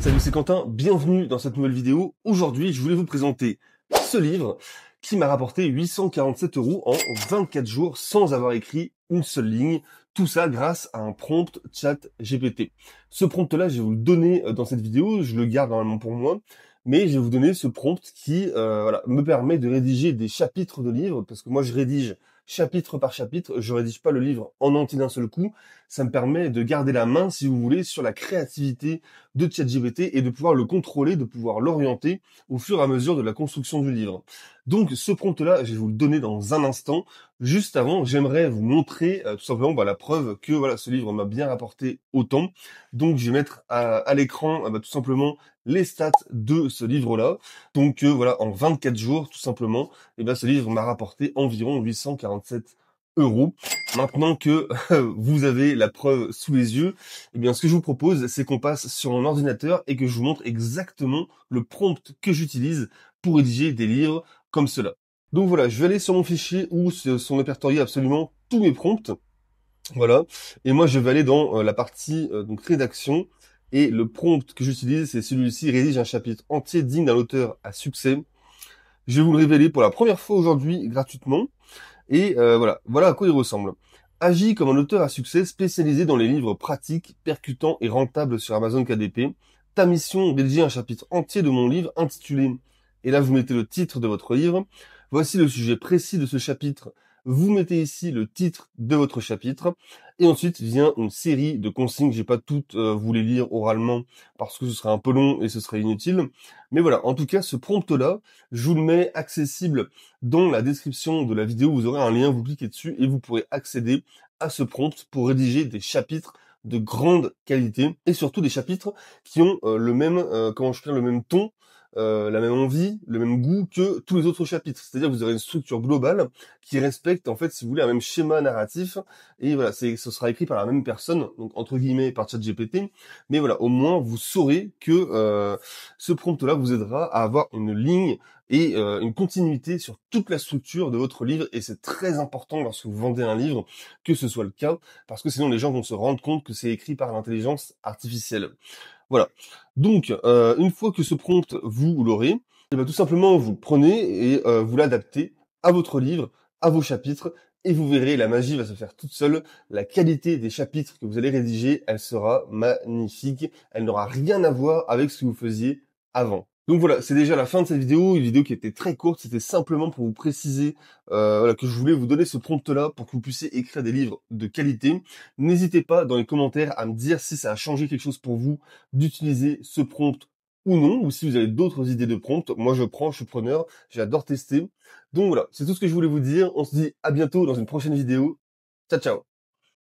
Salut, c'est Quentin, bienvenue dans cette nouvelle vidéo. Aujourd'hui, je voulais vous présenter ce livre qui m'a rapporté 847 € en 24 jours sans avoir écrit une seule ligne. Tout ça grâce à un prompt chat GPT. Ce prompt-là, je vais vous le donner dans cette vidéo, je le garde normalement pour moi, mais je vais vous donner ce prompt qui me permet de rédiger des chapitres de livres, parce que moi je rédige chapitre par chapitre, je rédige pas le livre en entier d'un seul coup. Ça me permet de garder la main, si vous voulez, sur la créativité de ChatGPT et de pouvoir le contrôler, de pouvoir l'orienter au fur et à mesure de la construction du livre. Donc ce prompt-là, je vais vous le donner dans un instant. Juste avant, j'aimerais vous montrer tout simplement la preuve que ce livre m'a bien rapporté autant. Donc je vais mettre à l'écran tout simplement les stats de ce livre-là. Donc en 24 jours, tout simplement, ce livre m'a rapporté environ 847 €. Maintenant que vous avez la preuve sous les yeux, ce que je vous propose, c'est qu'on passe sur mon ordinateur et que je vous montre exactement le prompt que j'utilise pour rédiger des livres comme cela. Donc voilà, je vais aller sur mon fichier où sont répertoriés absolument tous mes prompts. Voilà. Et moi, je vais aller dans la partie donc rédaction. Et le prompt que j'utilise, c'est celui-ci: rédige un chapitre entier digne d'un auteur à succès. Je vais vous le révéler pour la première fois aujourd'hui gratuitement. Et voilà à quoi il ressemble. Agis comme un auteur à succès spécialisé dans les livres pratiques, percutants et rentables sur Amazon KDP. Ta mission, rédiger un chapitre entier de mon livre intitulé, et là vous mettez le titre de votre livre. Voici le sujet précis de ce chapitre. Vous mettez ici le titre de votre chapitre. Et ensuite vient une série de consignes. J'ai pas toutes vous les lire oralement parce que ce serait un peu long et ce serait inutile. Mais voilà, en tout cas, ce prompt-là, je vous le mets accessible dans la description de la vidéo. Vous aurez un lien, vous cliquez dessus et vous pourrez accéder à ce prompt pour rédiger des chapitres de grande qualité et surtout des chapitres qui ont le même le même ton, la même envie, le même goût que tous les autres chapitres. C'est-à-dire que vous aurez une structure globale qui respecte, en fait, si vous voulez, un même schéma narratif. Et voilà, ce sera écrit par la même personne, donc entre guillemets par ChatGPT. Mais voilà, au moins vous saurez que ce prompt-là vous aidera à avoir une ligne et une continuité sur toute la structure de votre livre. Et c'est très important lorsque vous vendez un livre que ce soit le cas, parce que sinon les gens vont se rendre compte que c'est écrit par l'intelligence artificielle. Voilà. Donc, une fois que ce prompt, vous l'aurez, tout simplement, vous le prenez et vous l'adaptez à votre livre, à vos chapitres, et vous verrez, la magie va se faire toute seule. La qualité des chapitres que vous allez rédiger, elle sera magnifique. Elle n'aura rien à voir avec ce que vous faisiez avant. Donc voilà, c'est déjà la fin de cette vidéo, une vidéo qui était très courte. C'était simplement pour vous préciser que je voulais vous donner ce prompt-là pour que vous puissiez écrire des livres de qualité. N'hésitez pas dans les commentaires à me dire si ça a changé quelque chose pour vous d'utiliser ce prompt ou non, ou si vous avez d'autres idées de prompt. Moi je suis preneur, j'adore tester. Donc voilà, c'est tout ce que je voulais vous dire. On se dit à bientôt dans une prochaine vidéo. Ciao ciao.